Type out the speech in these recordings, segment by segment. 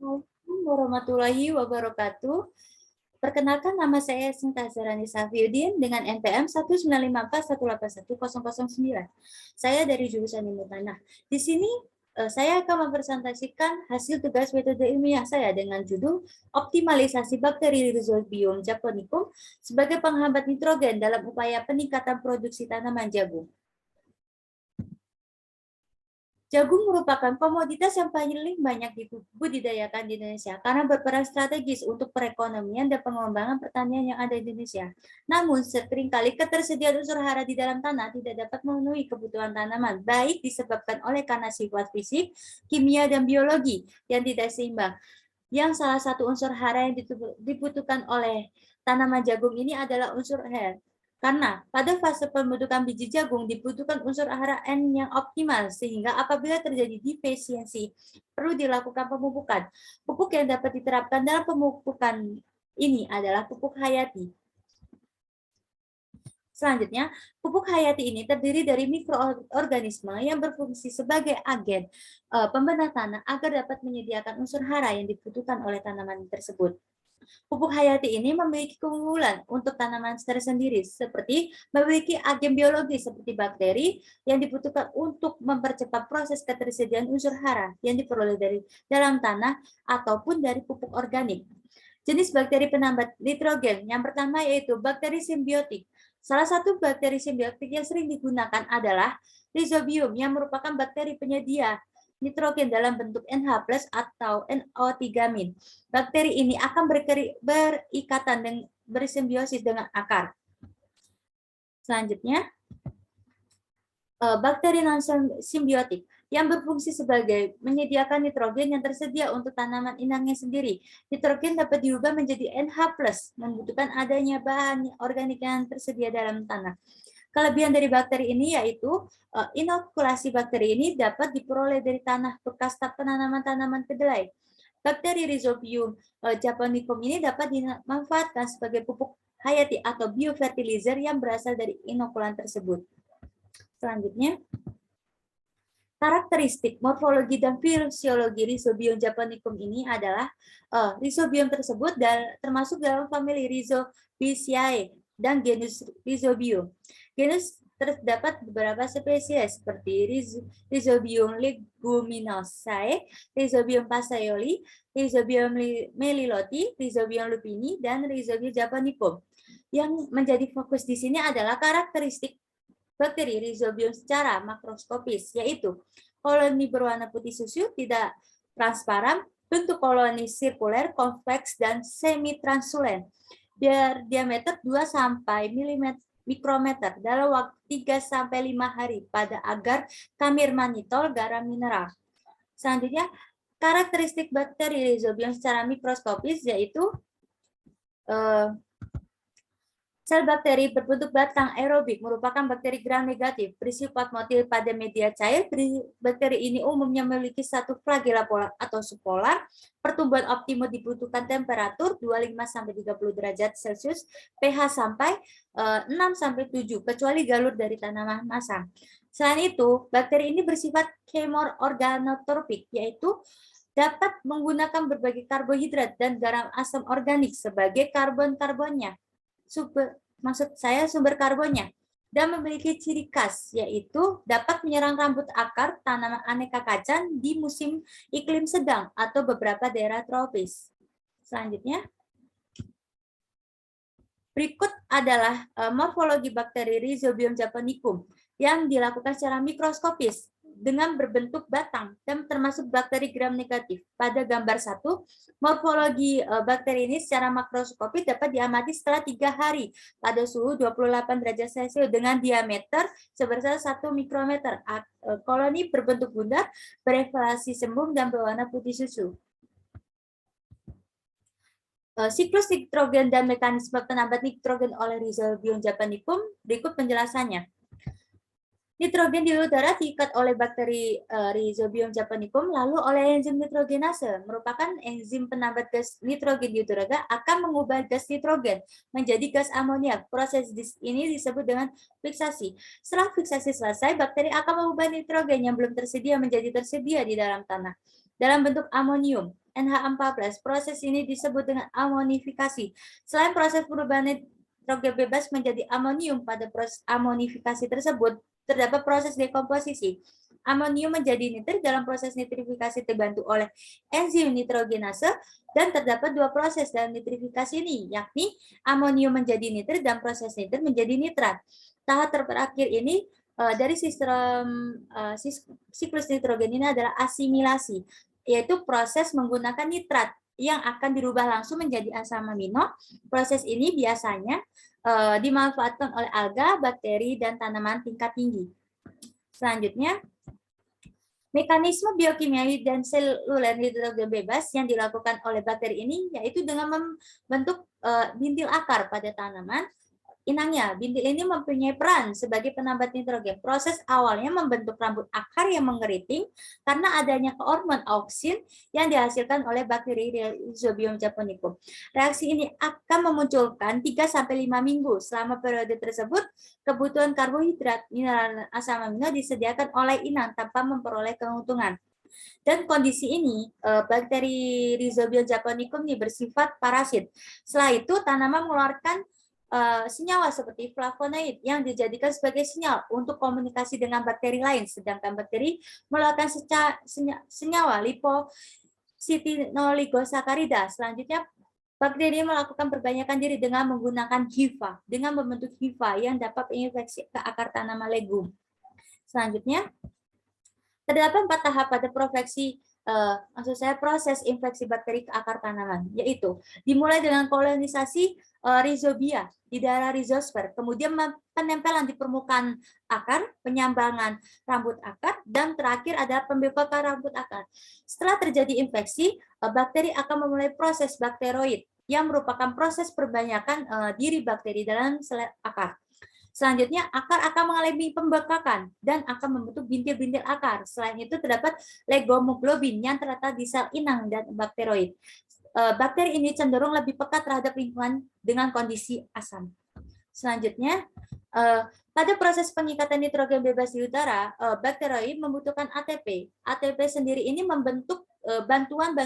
Assalamualaikum warahmatullahi wabarakatuh. Perkenalkan, nama saya Sinta Zarani Safiuddin dengan NPM 19541811009. Saya dari jurusan Ilmu Tanah. Di sini saya akan mempresentasikan hasil tugas metode ilmiah saya dengan judul Optimalisasi Bakteri Rhizobium japonicum sebagai penghambat nitrogen dalam upaya peningkatan produksi tanaman jagung. Jagung merupakan komoditas yang paling banyak dibudidayakan di Indonesia karena berperan strategis untuk perekonomian dan pengembangan pertanian yang ada di Indonesia. Namun, seringkali ketersediaan unsur hara di dalam tanah tidak dapat memenuhi kebutuhan tanaman, baik disebabkan oleh karena sifat fisik, kimia, dan biologi yang tidak seimbang. Yang salah satu unsur hara yang dibutuhkan oleh tanaman jagung ini adalah unsur He. Karena pada fase pembentukan biji jagung dibutuhkan unsur hara N yang optimal, sehingga apabila terjadi defisiensi, perlu dilakukan pemupukan. Pupuk yang dapat diterapkan dalam pemupukan ini adalah pupuk hayati. Selanjutnya, pupuk hayati ini terdiri dari mikroorganisme yang berfungsi sebagai agen pembenah tanah agar dapat menyediakan unsur hara yang dibutuhkan oleh tanaman tersebut. Pupuk hayati ini memiliki keunggulan untuk tanaman tersendiri, seperti memiliki agen biologi seperti bakteri yang dibutuhkan untuk mempercepat proses ketersediaan unsur hara yang diperoleh dari dalam tanah ataupun dari pupuk organik. Jenis bakteri penambat nitrogen yang pertama yaitu bakteri simbiotik. Salah satu bakteri simbiotik yang sering digunakan adalah Rhizobium yang merupakan bakteri penyedia nitrogen dalam bentuk NH+ atau NO3-. Bakteri ini akan berikatan dan bersimbiosis dengan akar. Selanjutnya, bakteri non-simbiotik yang berfungsi sebagai menyediakan nitrogen yang tersedia untuk tanaman inangnya sendiri. Nitrogen dapat diubah menjadi NH+, membutuhkan adanya bahan organik yang tersedia dalam tanah. Kelebihan dari bakteri ini yaitu inokulasi bakteri ini dapat diperoleh dari tanah bekas penanaman tanaman kedelai. Bakteri Rhizobium japonicum ini dapat dimanfaatkan sebagai pupuk hayati atau biofertilizer yang berasal dari inokulan tersebut. Selanjutnya, karakteristik morfologi dan fisiologi Rhizobium japonicum ini adalah Rhizobium tersebut termasuk dalam famili Rhizobiaceae dan genus Rhizobium. Genus terdapat beberapa spesies seperti Rhizobium leguminosae, Rhizobium passaioli, Rhizobium meliloti, Rhizobium lupini, dan Rhizobium japonicum. Yang menjadi fokus di sini adalah karakteristik bakteri Rhizobium secara makroskopis, yaitu koloni berwarna putih susu, tidak transparan, bentuk koloni sirkuler, konveks, dan semi-translucent. Diameter 2-5 mikrometer dalam waktu 3-5 hari pada agar kamir manitol garam mineral. Selanjutnya, karakteristik bakteri Rhizobium secara mikroskopis yaitu sel bakteri berbentuk batang aerobik merupakan bakteri gram negatif bersifat motil pada media cair. Bakteri ini umumnya memiliki satu flagella polar atau subpolar. Pertumbuhan optimum dibutuhkan temperatur 25-30 derajat Celcius, pH sampai 6-7, kecuali galur dari tanaman masam. Selain itu, bakteri ini bersifat chemorganotropik, yaitu dapat menggunakan berbagai karbohidrat dan garam asam organik sebagai karbon-karbonnya. Sumber karbonnya, dan memiliki ciri khas yaitu dapat menyerang rambut akar tanaman aneka kacang di musim iklim sedang atau beberapa daerah tropis. Selanjutnya, berikut adalah morfologi bakteri Rhizobium japonicum yang dilakukan secara mikroskopis dengan berbentuk batang dan termasuk bakteri gram negatif. Pada gambar 1, morfologi bakteri ini secara makroskopis dapat diamati setelah 3 hari pada suhu 28 derajat Celcius dengan diameter sebesar 1 mikrometer. Koloni berbentuk bundar, berevolusi sembung, dan berwarna putih susu. Siklus nitrogen dan mekanisme penambat nitrogen oleh Rhizobium japonicum, berikut penjelasannya. Nitrogen di udara diikat oleh bakteri Rhizobium japonicum lalu oleh enzim nitrogenase, merupakan enzim penambat gas nitrogen di udara akan mengubah gas nitrogen menjadi gas amoniak. Proses ini disebut dengan fiksasi. Setelah fiksasi selesai, bakteri akan mengubah nitrogen yang belum tersedia menjadi tersedia di dalam tanah dalam bentuk amonium. NH14. Proses ini disebut dengan amonifikasi. Selain proses perubahan nitrogen bebas menjadi amonium pada proses amonifikasi tersebut, terdapat proses dekomposisi. Amonium menjadi nitrit dalam proses nitrifikasi terbantu oleh enzim nitrogenase, dan terdapat dua proses dalam nitrifikasi ini, yakni amonium menjadi nitrit dan proses nitrit menjadi nitrat. Tahap terakhir ini dari sistem siklus nitrogen ini adalah asimilasi, yaitu proses menggunakan nitrat yang akan dirubah langsung menjadi asam amino. Proses ini biasanya dimanfaatkan oleh alga, bakteri, dan tanaman tingkat tinggi. Selanjutnya, mekanisme biokimiawi dan seluler nitrogen bebas yang dilakukan oleh bakteri ini yaitu dengan membentuk bintil akar pada tanaman inangnya. Bintil ini mempunyai peran sebagai penambat nitrogen. Proses awalnya membentuk rambut akar yang mengeriting karena adanya hormon auksin yang dihasilkan oleh bakteri Rhizobium japonicum. Reaksi ini akan memunculkan 3-5 minggu. Selama periode tersebut, kebutuhan karbohidrat, mineral, dan asam amino disediakan oleh inang tanpa memperoleh keuntungan. Dan kondisi ini, bakteri Rhizobium japonicum ini bersifat parasit. Setelah itu, tanaman mengeluarkan senyawa seperti flavonoid yang dijadikan sebagai sinyal untuk komunikasi dengan bakteri lain, sedangkan bakteri mengeluarkan senyawa lipositinooligosakarida. Selanjutnya, bakteri melakukan perbanyakan diri dengan menggunakan hifa, dengan membentuk hifa yang dapat menginfeksi ke akar tanaman legum. Selanjutnya, terdapat 4 tahap pada proses infeksi bakteri ke akar tanaman, yaitu dimulai dengan kolonisasi rhizobia di daerah rhizosfer, kemudian penempelan di permukaan akar, penyambangan rambut akar, dan terakhir ada pembebakan rambut akar. Setelah terjadi infeksi, bakteri akan memulai proses bakteroid yang merupakan proses perbanyakan diri bakteri dalam sel akar. Selanjutnya, akar akan mengalami pembekakan dan akan membentuk bintil-bintil akar. Selain itu, terdapat legomoglobin yang terletak di sel inang dan bakteroid. Bakteri ini cenderung lebih peka terhadap lingkungan dengan kondisi asam. Selanjutnya, pada proses pengikatan nitrogen bebas di udara, bakteroid membutuhkan ATP. ATP sendiri ini membentuk bantuan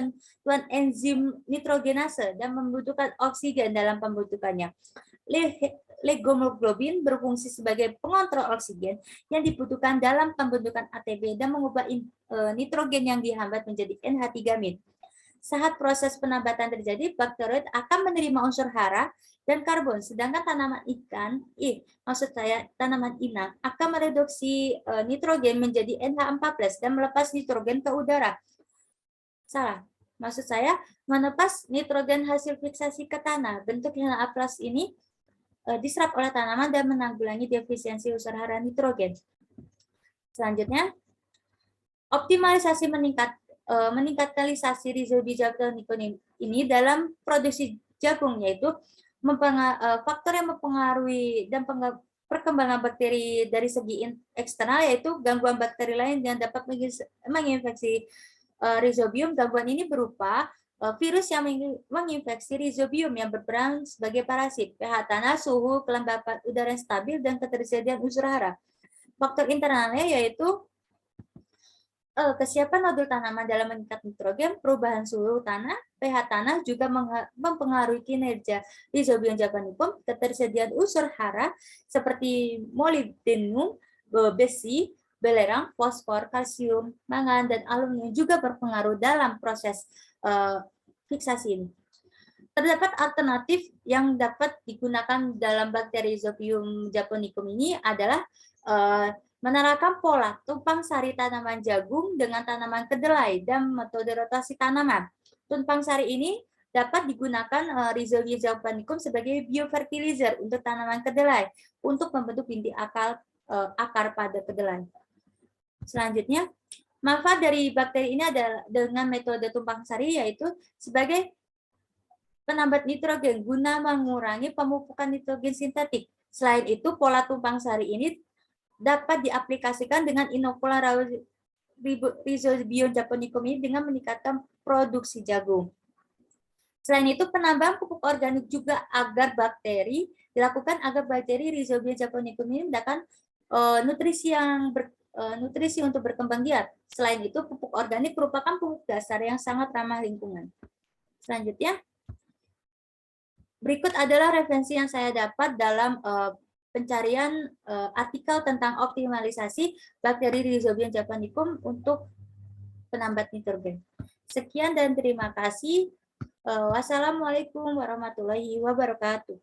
enzim nitrogenase dan membutuhkan oksigen dalam pembentukannya. Legomoglobin berfungsi sebagai pengontrol oksigen yang dibutuhkan dalam pembentukan ATP dan mengubah nitrogen yang dihambat menjadi NH3-. Saat proses penambatan terjadi, bakteroid akan menerima unsur hara dan karbon, sedangkan tanaman tanaman inang akan mereduksi nitrogen menjadi NH4+ dan melepas nitrogen ke udara. Salah, maksud saya melepas nitrogen hasil fiksasi ke tanah. Bentuk NH+ ini diserap oleh tanaman dan menanggulangi defisiensi unsur hara nitrogen. Selanjutnya, optimalisasi meningkatalisasi Rhizobium japonicum ini dalam produksi jagung, yaitu faktor yang mempengaruhi dan perkembangan bakteri dari segi eksternal, yaitu gangguan bakteri lain yang dapat menginfeksi Rhizobium. Gangguan ini berupa virus yang menginfeksi Rhizobium yang berperan sebagai parasit, pH tanah, suhu, kelembapan udara yang stabil, dan ketersediaan unsur hara. Faktor internalnya yaitu kesiapan nodul tanaman dalam mengikat nitrogen, perubahan suhu tanah, pH tanah juga mempengaruhi kinerja Rhizobium japonicum, ketersediaan unsur hara seperti molybdenum, besi, belerang, fosfor, kalsium, mangan, dan aluminium juga berpengaruh dalam proses fiksasi ini. Terdapat alternatif yang dapat digunakan dalam bakteri Rhizobium japonicum ini adalah menerapkan pola tumpang sari tanaman jagung dengan tanaman kedelai dan metode rotasi tanaman. Tumpang sari ini dapat digunakan Rhizobium japonicum sebagai biofertilizer untuk tanaman kedelai untuk membentuk bintik akar pada kedelai. Selanjutnya, manfaat dari bakteri ini adalah dengan metode tumpang sari, yaitu sebagai penambat nitrogen guna mengurangi pemupukan nitrogen sintetik. Selain itu, pola tumpang sari ini dapat diaplikasikan dengan inokulan Rhizobium japonicum ini dengan meningkatkan produksi jagung. Selain itu, penambahan pupuk organik juga dilakukan agar bakteri Rhizobium japonicum ini mendapatkan nutrisi yang nutrisi untuk berkembang biak. Selain itu, pupuk organik merupakan pupuk dasar yang sangat ramah lingkungan. Selanjutnya, berikut adalah referensi yang saya dapat dalam pencarian artikel tentang optimalisasi bakteri Rhizobium japonicum untuk penambat nitrogen. Sekian dan terima kasih. Wassalamualaikum warahmatullahi wabarakatuh.